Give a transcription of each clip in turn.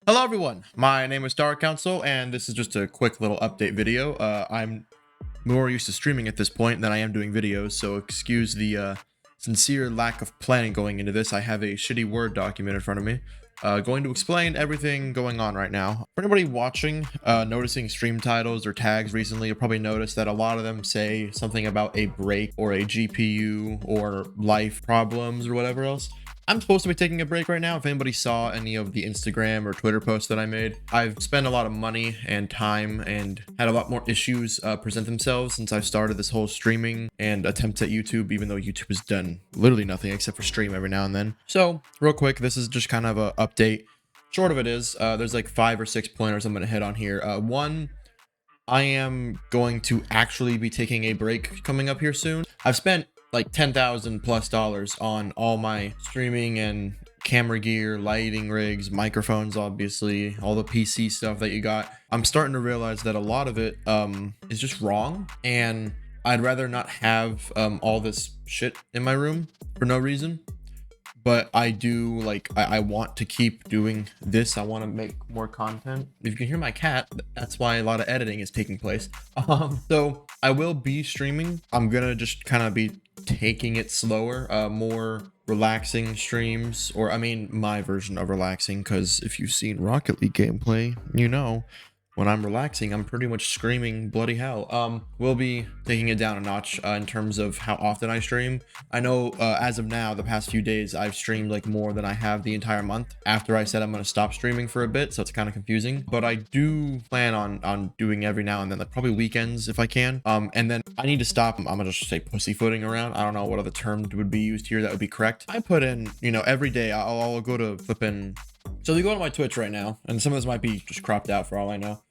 Hello everyone, my name is Star Council and this is just a quick little update video. I'm more used to streaming at this point than I am doing videos, so excuse the sincere lack of planning going into this. I have a shitty Word document in front of me, going to explain everything going on right now. For anybody watching, noticing stream titles or tags recently, you'll probably notice that a lot of them say something about a break or a GPU or life problems or whatever else. I'm supposed to be taking a break right now. If anybody saw any of the Instagram or Twitter posts that I made, I've spent a lot of money and time and had a lot more issues present themselves since I've started this whole streaming and attempts at YouTube, even though YouTube has done literally nothing except for stream every now and then. So real quick, this is just kind of an update. Short of it is, there's like 5 or 6 pointers I'm going to hit on here. One, I am going to actually be taking a break coming up here soon. I've spent like $10,000+ on all my streaming and camera gear, lighting rigs, microphones, obviously, all the PC stuff that you got. I'm starting to realize that a lot of it is just wrong, and I'd rather not have all this shit in my room for no reason. But I do, like, I want to keep doing this. I want to make more content. If you can hear my cat, that's why a lot of editing is taking place. So I will be streaming. I'm gonna just kind of be taking it slower, more relaxing streams, or I mean my version of relaxing, because if you've seen Rocket League gameplay, you know when I'm relaxing, I'm pretty much screaming bloody hell. We'll be taking it down a notch in terms of how often I stream. I know as of now, the past few days, I've streamed like more than I have the entire month after I said I'm going to stop streaming for a bit, so it's kind of confusing. But I do plan on doing every now and then, like probably weekends if I can. And then I need to stop. I'm going to just say pussyfooting around. I don't know what other term would be used here that would be correct. I put in, you know, every day I'll go to flipping. So if you go to my Twitch right now, and some of this might be just cropped out for all I know,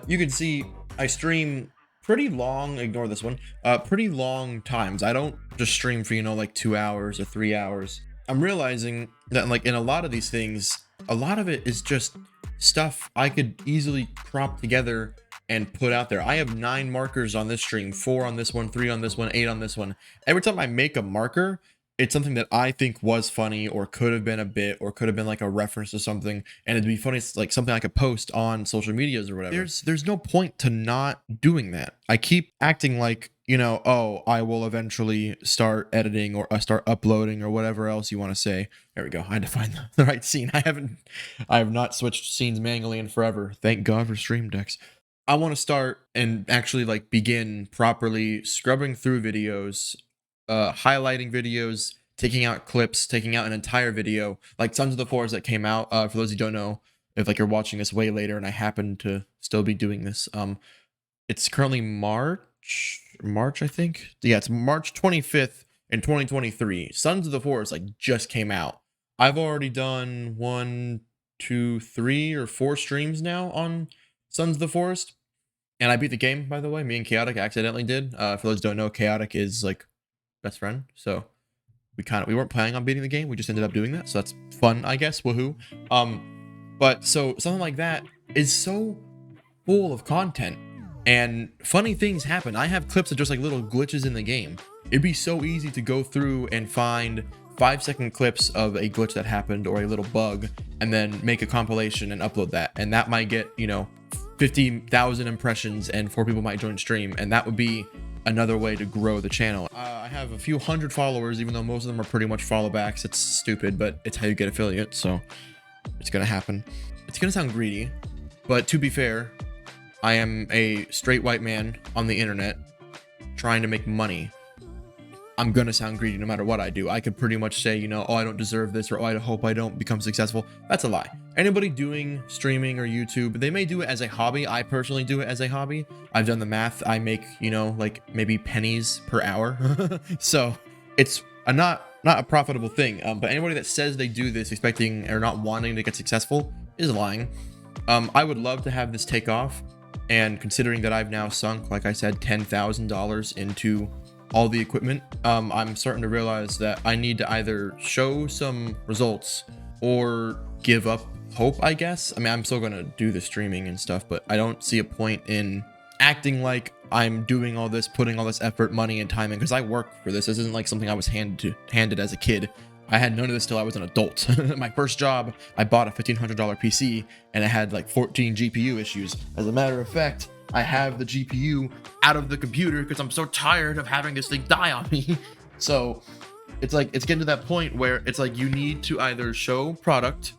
you can see I stream pretty long, ignore this one, pretty long times. I don't just stream for, you know, like 2 hours or 3 hours. I'm realizing that like in a lot of these things, a lot of it is just stuff I could easily crop together and put out there. I have 9 markers on this stream, 4 on this one, 3 on this one, 8 on this one. Every time I make a marker, it's something that I think was funny or could have been a bit or could have been like a reference to something, and it'd be funny. It's like something I could post on social medias or whatever. There's no point to not doing that. I keep acting like, you know, oh, I will eventually start editing or start uploading or whatever else you want to say. There we go. I had to find the right scene. I have not switched scenes manually in forever. Thank God for Stream Decks. I want to start and actually like begin properly scrubbing through videos, highlighting videos, taking out clips, taking out an entire video, like Sons of the Forest that came out. For those who don't know, if like you're watching this way later and I happen to still be doing this, it's currently March, I think. Yeah, it's March 25th in 2023. Sons of the Forest like just came out. I've already done 1, 2, 3, or 4 streams now on Sons of the Forest, and I beat the game, by the way. Me and Chaotic accidentally did. For those who don't know, Chaotic is like best friend, so we weren't planning on beating the game, we just ended up doing that, so that's fun, I guess. Woohoo. But so something like that is so full of content and funny things happen. I have clips of just like little glitches in the game. It'd be so easy to go through and find 5-second clips of a glitch that happened or a little bug and then make a compilation and upload that, and that might get, you know, 50,000 impressions and 4 people might join stream, and that would be another way to grow the channel. I have a few hundred followers, even though most of them are pretty much follow backs. It's stupid, but it's how you get affiliates, so it's gonna happen. It's gonna sound greedy, but to be fair, I am a straight white man on the internet trying to make money. I'm gonna sound greedy no matter what I do. I could pretty much say, you know, oh, I don't deserve this, or oh, I hope I don't become successful. That's a lie. Anybody doing streaming or YouTube, they may do it as a hobby. I personally do it as a hobby. I've done the math. I make, you know, like maybe pennies per hour. So it's not a profitable thing. But anybody that says they do this expecting or not wanting to get successful is lying. I would love to have this take off. And considering that I've now sunk, like I said, $10,000 into all the equipment, I'm starting to realize that I need to either show some results or give up hope, I guess. I mean, I'm still gonna do the streaming and stuff, but I don't see a point in acting like I'm doing all this, putting all this effort, money, and time in, because I work for this. This isn't like something I was handed as a kid. I had none of this till I was an adult. My first job, I bought a $1,500 PC and it had like 14 GPU issues. As a matter of fact, I have the GPU out of the computer because I'm so tired of having this thing die on me. So it's like, it's getting to that point where it's like you need to either show product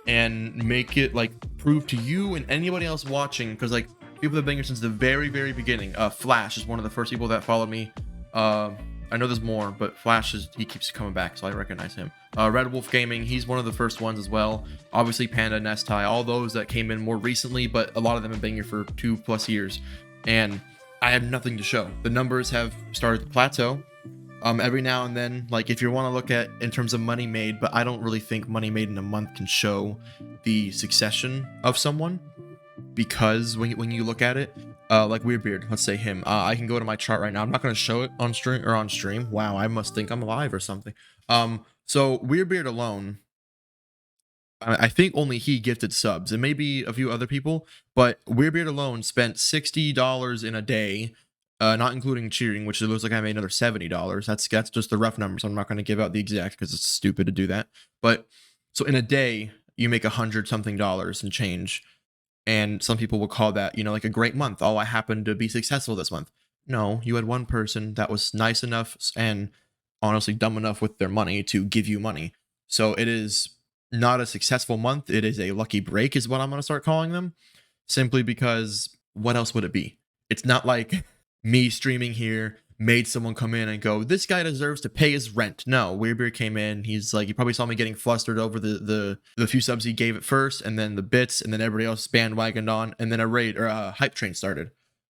and make it like prove to you and anybody else watching, because like people that have been here since the very beginning. Flash is one of the first people that followed me. I know there's more, but Flash he keeps coming back, so I recognize him. Red Wolf Gaming, he's one of the first ones as well. Obviously Panda, Nestai, all those that came in more recently, but a lot of them have been here for 2+ years, and I have nothing to show. The numbers have started to plateau. Every now and then, like if you want to look at in terms of money made, but I don't really think money made in a month can show the succession of someone, because when you look at it, like Weirdbeard, let's say him, I can go to my chart right now. I'm not going to show it on stream. Wow, I must think I'm alive or something. So Weirdbeard alone, I think only he gifted subs. It may be a few other people, but Weirdbeard alone spent $60 in a day, not including cheering, which it looks like I made another $70. That's just the rough numbers. I'm not going to give out the exact because it's stupid to do that. But so in a day, you make $100-something and change. And some people will call that, you know, like a great month. Oh, I happened to be successful this month. No, you had one person that was nice enough and honestly dumb enough with their money to give you money. So it is not a successful month. It is a lucky break is what I'm going to start calling them, simply because what else would it be? It's not like me streaming here made someone come in and go, this guy deserves to pay his rent. No, Weirdbeard came in. He's like, you probably saw me getting flustered over the few subs he gave at first, and then the bits, and then everybody else bandwagoned on, and then a raid or a hype train started.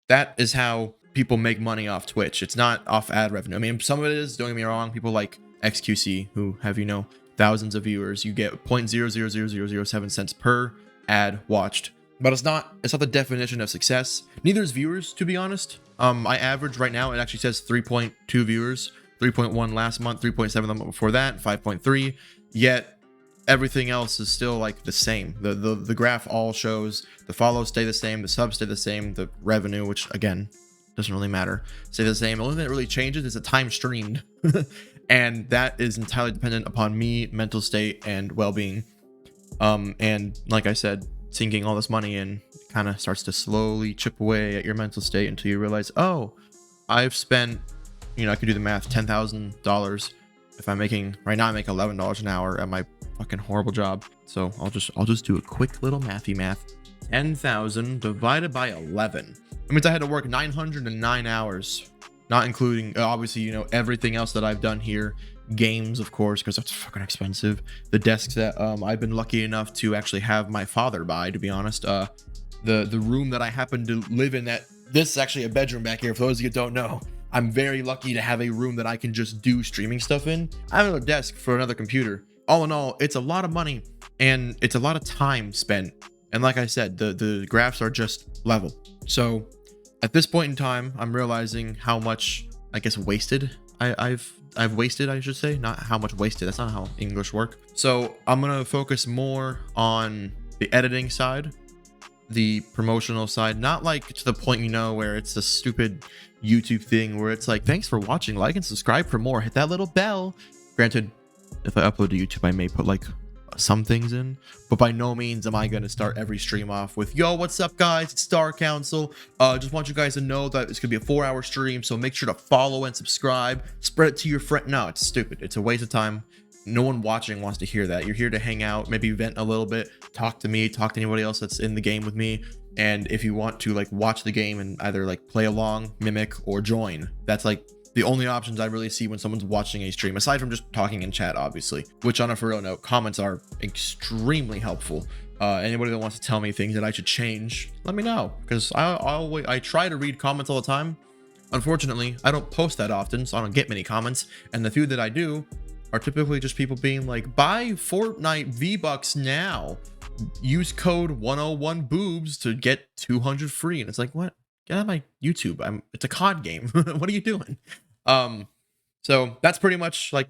That is how people make money off Twitch. It's not off ad revenue. I mean, some of it is, don't get me wrong. People like XQC, who have, you know, thousands of viewers, you get 0.000007 cents per ad watched. But it's not the definition of success. Neither is viewers, to be honest. I average right now, it actually says 3.2 viewers, 3.1 last month, 3.7 the month before that, 5.3. Yet everything else is still like the same. The graph all shows the follows stay the same, the subs stay the same, the revenue, which again doesn't really matter, stay the same. The only thing that really changes is the time streamed, and that is entirely dependent upon me, mental state, and well-being. And like I said, sinking all this money in kind of starts to slowly chip away at your mental state until you realize, oh, I've spent, you know, I could do the math, $10,000. If I'm making right now, I make $11 an hour at my fucking horrible job. So I'll just do a quick little mathy math. 10,000 divided by 11. That means I had to work 909 hours, not including obviously, you know, everything else that I've done here. Games, of course, because that's fucking expensive. The desks that I've been lucky enough to actually have my father buy, to be honest. The room that I happen to live in, that this is actually a bedroom back here, for those of you who don't know. I'm very lucky to have a room that I can just do streaming stuff in. I have another desk for another computer. All in all, it's a lot of money and it's a lot of time spent. And like I said, the graphs are just level. So at this point in time, I'm realizing how much, I guess, wasted I've wasted, I should say, not how much wasted. That's not how English work. So I'm gonna focus more on the editing side, the promotional side, not like to the point, you know, where it's a stupid YouTube thing where it's like, thanks for watching, like and subscribe for more, hit that little bell. Granted, if I upload to YouTube, I may put like some things in, but by no means am I going to start every stream off with, yo, what's up guys, it's Star Council. Just want you guys to know that it's gonna be a 4-hour stream, so make sure to follow and subscribe, spread it to your friend. No, it's stupid. It's a waste of time. No one watching wants to hear that. You're here to hang out, maybe vent a little bit, talk to me, talk to anybody else that's in the game with me. And if you want to like watch the game and either like play along, mimic, or join, that's like the only options I really see when someone's watching a stream, aside from just talking in chat, obviously. Which, on a for real note, comments are extremely helpful. Anybody that wants to tell me things that I should change, let me know, because I try to read comments all the time. Unfortunately, I don't post that often, so I don't get many comments, and the few that I do are typically just people being like, buy Fortnite V-Bucks now, use code 101 boobs to get 200 free. And it's like, what? Get out of my YouTube. It's a COD game. What are you doing? So that's pretty much like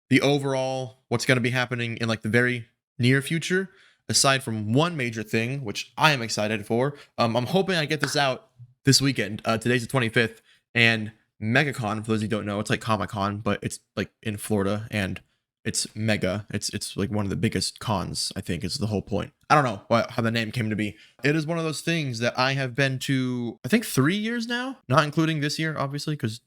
the overall what's going to be happening in like the very near future, aside from one major thing, which I am excited for. I'm hoping I get this out this weekend. Today's the 25th, and MegaCon, for those who don't know, it's like Comic-Con, but it's like in Florida, and it's mega. It's like one of the biggest cons, I think, is the whole point. I don't know how the name came to be. It is one of those things that I have been to, I think 3 years now, not including this year, obviously, because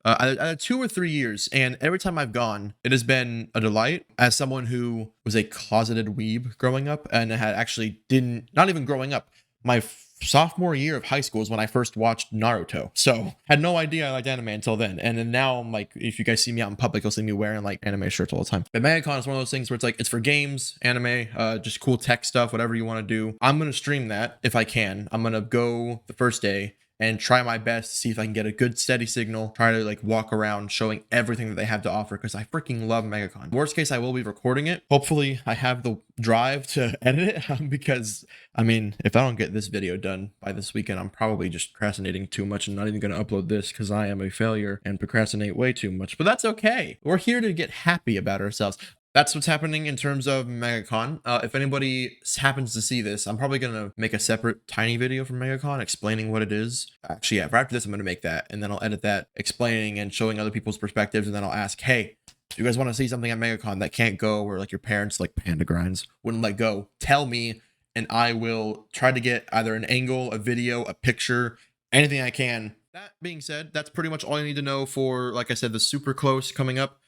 I had 2 or 3 years, and every time I've gone, it has been a delight. As someone who was a closeted weeb growing up, and had actually didn't, not even growing up, my sophomore year of high school is when I first watched Naruto. So had no idea I liked anime until then. And then now I'm like, if you guys see me out in public, you'll see me wearing like anime shirts all the time. But MegaCon is one of those things where it's like, it's for games, anime, just cool tech stuff, whatever you want to do. I'm going to stream that if I can. I'm going to go the first day and try my best to see if I can get a good steady signal, try to like walk around showing everything that they have to offer, because I freaking love MegaCon. Worst case, I will be recording it. Hopefully I have the drive to edit it, because I mean, if I don't get this video done by this weekend, I'm probably just procrastinating too much and not even going to upload this, because I am a failure and procrastinate way too much. But that's okay. We're here to get happy about ourselves. That's what's happening in terms of MegaCon. If anybody happens to see this, I'm probably going to make a separate tiny video for MegaCon explaining what it is. Actually, yeah, right after this, I'm going to make that, and then I'll edit that explaining and showing other people's perspectives, and then I'll ask, hey, if you guys want to see something at MegaCon that can't go, or like your parents, like panda grinds, wouldn't let go, tell me, and I will try to get either an angle, a video, a picture, anything I can. That being said, that's pretty much all you need to know for, like I said, the super close coming up.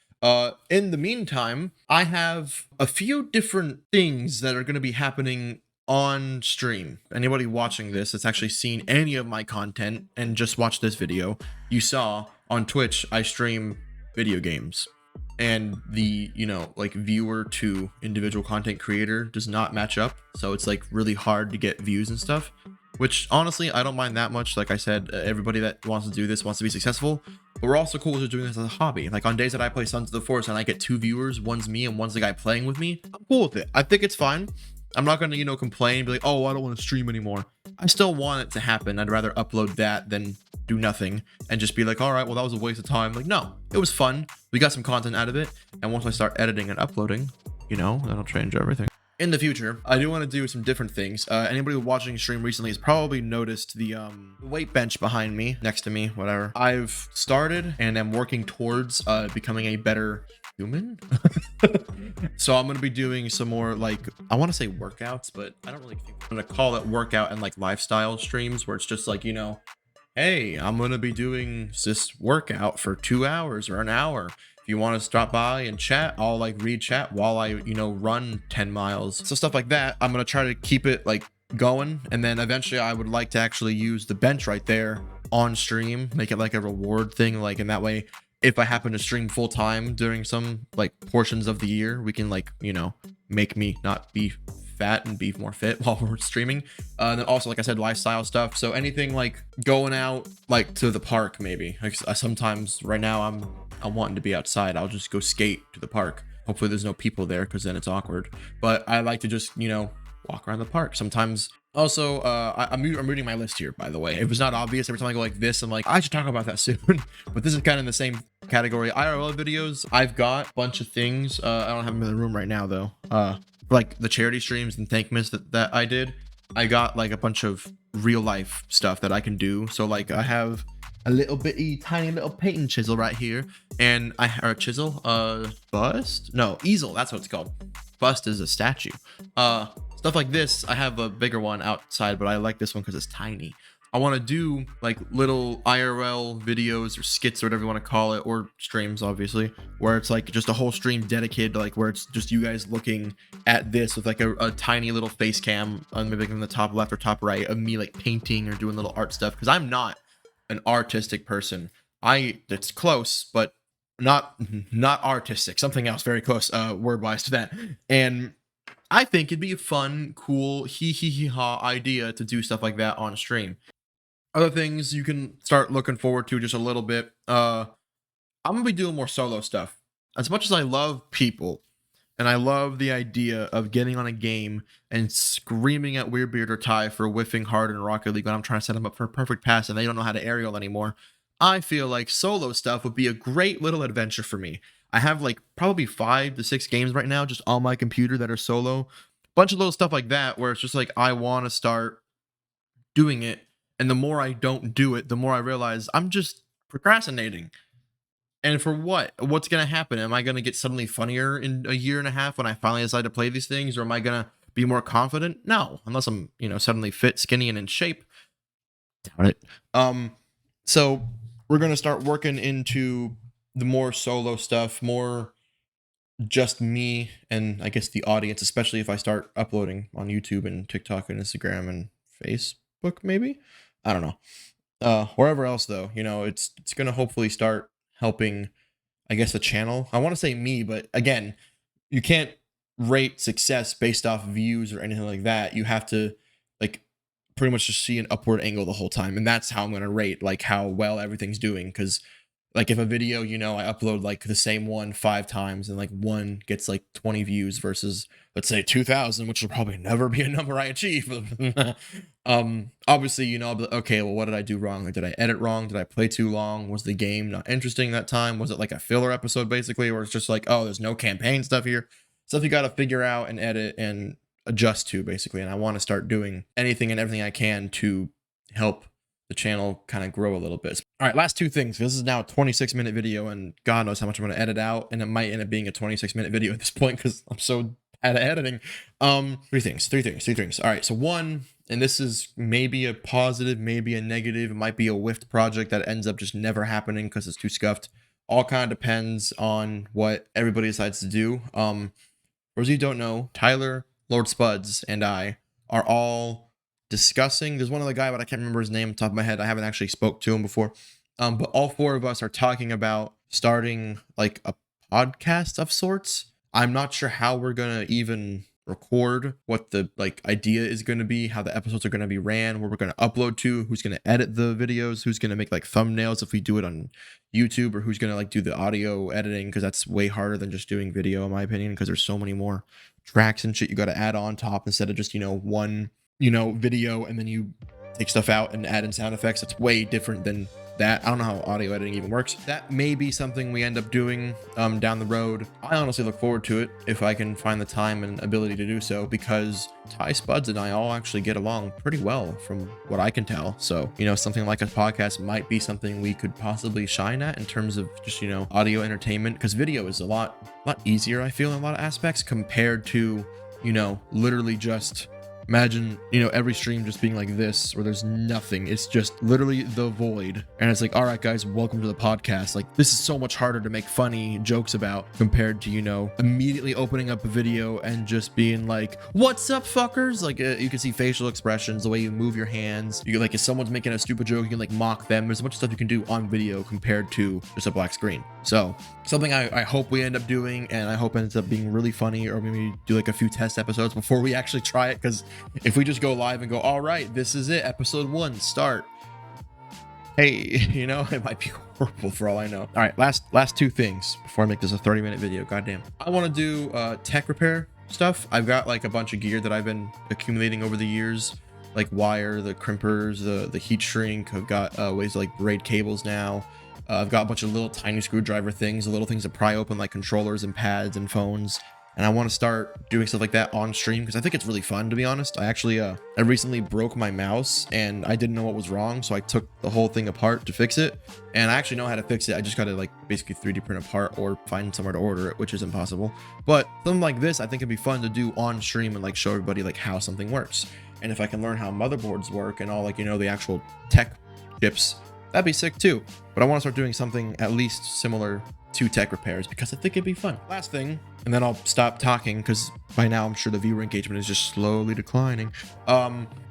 In the meantime, I have a few different things that are going to be happening on stream. Anybody watching this that's actually seen any of my content and just watched this video, you saw on Twitch, I stream video games. And the, like viewer to individual content creator does not match up. So it's like really hard to get views and stuff, which honestly, I don't mind that much. Like I said, everybody that wants to do this wants to be successful, but we're also cool with doing this as a hobby. Like on days that I play Sons of the Forest and I get 2 viewers, one's me and one's the guy playing with me, I'm cool with it. I think it's fine. I'm not going to, complain, be like, oh, I don't want to stream anymore. I still want it to happen. I'd rather upload that than do nothing and just be like, all right, well, that was a waste of time. Like, no, it was fun. We got some content out of it. And once I start editing and uploading, that'll change everything. In the future, I do want to do some different things. Anybody watching stream recently has probably noticed the weight bench behind me, next to me, whatever. I've started and am working towards becoming a better human. So I'm going to be doing some more, like, I want to say workouts, but I don't really think I'm going to call it workout and like lifestyle streams, where it's just like, hey, I'm going to be doing this workout for 2 hours or an hour. If you want to stop by and chat, I'll like read chat while I, run 10 miles. So stuff like that. I'm going to try to keep it like going. And then eventually I would like to actually use the bench right there on stream, make it like a reward thing. Like in that way, if I happen to stream full time during some like portions of the year, we can like, make me not be fat and be more fit while we're streaming. And then also, like I said, lifestyle stuff. So anything like going out like to the park, maybe. Like sometimes right now I'm wanting to be outside. I'll just go skate to the park. Hopefully there's no people there, because then it's awkward. But I like to just, walk around the park. Sometimes also, I'm reading my list here, by the way. It was not obvious. Every time I go like this, I'm like, I should talk about that soon. But this is kind of in the same category. IRL videos, I've got a bunch of things. I don't have them in the room right now, though. Like the charity streams and Thankmas that I did, I got like a bunch of real life stuff that I can do. So like I have a little bitty tiny little painting chisel right here, and easel, that's what it's called. Bust is a statue. Stuff like this, I have a bigger one outside, but I like this one because it's tiny. I want to do like little IRL videos or skits or whatever you want to call it, or streams, obviously, where it's like just a whole stream dedicated to like where it's just you guys looking at this with like a tiny little face cam on maybe in the top left or top right of me like painting or doing little art stuff, because I'm not an artistic person. It's close, but not artistic. Something else very close word wise to that. And I think it'd be a fun, cool, ha idea to do stuff like that on stream. Other things you can start looking forward to just a little bit. I'm gonna be doing more solo stuff. As much as I love people, and I love the idea of getting on a game and screaming at Weirdbeard or Ty for whiffing hard in Rocket League when I'm trying to set them up for a perfect pass and they don't know how to aerial anymore, I feel like solo stuff would be a great little adventure for me. I have like probably 5 to 6 games right now just on my computer that are solo. Bunch of little stuff like that where it's just like I want to start doing it. And the more I don't do it, the more I realize I'm just procrastinating. And for what? What's going to happen? Am I going to get suddenly funnier in a year and a half when I finally decide to play these things? Or am I going to be more confident? No, unless I'm, suddenly fit, skinny, and in shape. Doubt it. So we're going to start working into the more solo stuff, more just me and I guess the audience, especially if I start uploading on YouTube and TikTok and Instagram and Facebook, maybe. I don't know. Wherever else though, it's gonna hopefully start helping, I guess, the channel. I want to say me, but again, you can't rate success based off views or anything like that. You have to like pretty much just see an upward angle the whole time, and that's how I'm gonna rate like how well everything's doing. Because like if a video, I upload like the same one 5 times and like one gets like 20 views versus let's say 2,000, which will probably never be a number I achieve. Obviously, I'll be like, okay, well, what did I do wrong? Like, did I edit wrong? Did I play too long? Was the game not interesting that time? Was it like a filler episode basically, where it's just like, oh, there's no campaign stuff here? Stuff you got to figure out and edit and adjust to basically. And I want to start doing anything and everything I can to help the channel kind of grow a little bit. All right, last 2 things. This is now a 26-minute video, and God knows how much I'm going to edit out, and it might end up being a 26-minute video at this point because I'm so bad at editing. 3 things. All right, so 1, and this is maybe a positive, maybe a negative. It might be a whiffed project that ends up just never happening because it's too scuffed. All kind of depends on what everybody decides to do. For those of you who don't know, Tyler, Lord Spuds, and I are all discussing. There's one other guy, but I can't remember his name off the top of my head. I haven't actually spoke to him before. But all 4 of us are talking about starting like a podcast of sorts. I'm not sure how we're gonna even record, what the like idea is going to be, how the episodes are going to be ran, where we're going to upload to, who's going to edit the videos, who's going to make like thumbnails if we do it on YouTube, or who's going to like do the audio editing, because that's way harder than just doing video in my opinion, because there's so many more tracks and shit you got to add on top instead of just one video and then you take stuff out and add in sound effects. It's way different than that. I don't know how audio editing even works. That may be something we end up doing down the road. I honestly look forward to it if I can find the time and ability to do so, because Ty Spuds and I all actually get along pretty well from what I can tell. So, something like a podcast might be something we could possibly shine at in terms of just, audio entertainment, because video is a lot easier, I feel, in a lot of aspects compared to, literally just imagine, every stream just being like this, where there's nothing. It's just literally the void. And it's like, all right, guys, welcome to the podcast. Like, this is so much harder to make funny jokes about compared to, immediately opening up a video and just being like, what's up, fuckers? Like, you can see facial expressions, the way you move your hands. You like, if someone's making a stupid joke, you can like mock them. There's a bunch of stuff you can do on video compared to just a black screen. So something I hope we end up doing, and I hope it ends up being really funny, or maybe do like a few test episodes before we actually try it. Because if we just go live and go, all right, this is it, episode 1, start. Hey, it might be horrible for all I know. All right, last 2 things before I make this a 30-minute video. Goddamn. I want to do tech repair stuff. I've got like a bunch of gear that I've been accumulating over the years, like wire, the crimpers, the heat shrink. I've got ways to like braid cables now. I've got a bunch of little tiny screwdriver things, the little things that pry open like controllers and pads and phones. And I want to start doing stuff like that on stream because I think it's really fun, to be honest. I actually, I recently broke my mouse and I didn't know what was wrong. So I took the whole thing apart to fix it. And I actually know how to fix it. I just got to like basically 3D print apart or find somewhere to order it, which is impossible. But something like this, I think it'd be fun to do on stream and like show everybody like how something works. And if I can learn how motherboards work and all like, the actual tech chips, that'd be sick too. But I want to start doing something at least similar to tech repairs because I think it'd be fun. Last thing, and then I'll stop talking because by now I'm sure the viewer engagement is just slowly declining.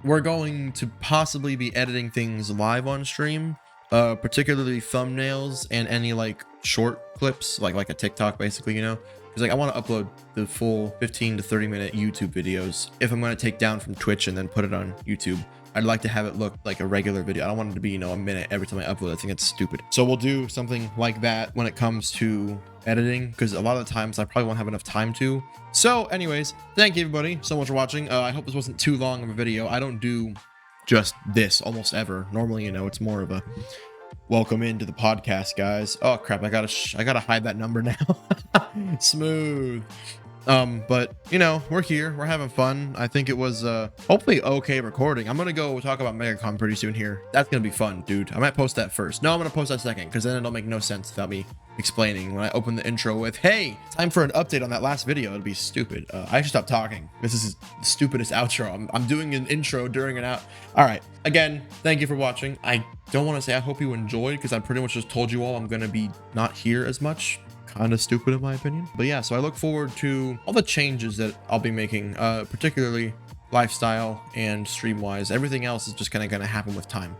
We're going to possibly be editing things live on stream, particularly thumbnails and any like short clips, like a TikTok basically, because like I want to upload the full 15 to 30 minute YouTube videos if I'm going to take down from Twitch and then put it on YouTube. I'd like to have it look like a regular video. I don't want it to be, a minute every time I upload. I think it's stupid. So we'll do something like that when it comes to editing, because a lot of the times I probably won't have enough time to. So anyways, thank you everybody so much for watching. I hope this wasn't too long of a video. I don't do just this almost ever. Normally, it's more of a welcome into the podcast, guys. Oh crap, I gotta hide that number now. Smooth. But you know, we're here, we're having fun. I think it was hopefully okay recording. I'm gonna go talk about MegaCon pretty soon here. That's gonna be fun, dude. I might post that first. No, I'm gonna post that second, because then it'll make no sense without me explaining. When I open the intro with, hey, time for an update on that last video, it'll be stupid. I should stop talking. This is the stupidest outro. I'm doing an intro during an out. All right, again, thank you for watching. I don't want to say I hope you enjoyed, because I pretty much just told you all I'm gonna be not here as much. Kind of stupid in my opinion, but yeah, so I look forward to all the changes that I'll be making, particularly lifestyle and stream wise. Everything else is just kind of going to happen with time.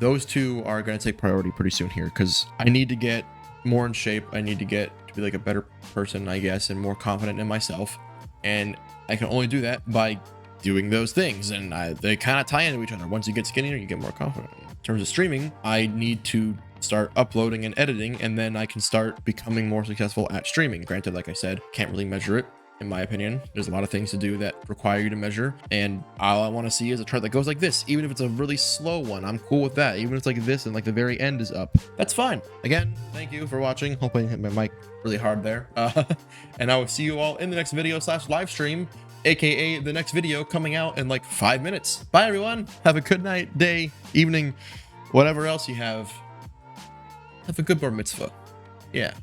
Those two are going to take priority pretty soon here, because I need to get more in shape. I need to get to be like a better person, I guess, and more confident in myself, and I can only do that by doing those things, and they kind of tie into each other. Once you get skinnier, you get more confident. In terms of streaming, I need to start uploading and editing, and then I can start becoming more successful at streaming. Granted, like I said, can't really measure it, in my opinion. There's a lot of things to do that require you to measure, and all I want to see is a chart that goes like this. Even if it's a really slow one, I'm cool with that. Even if it's like this and like the very end is up, that's fine. Again, thank you for watching. Hope I hit my mic really hard there. And I will see you all in the next video / live stream, aka the next video coming out in like 5 minutes. Bye everyone, have a good night, day, evening, whatever else you have. Have a good bar mitzvah. Yeah.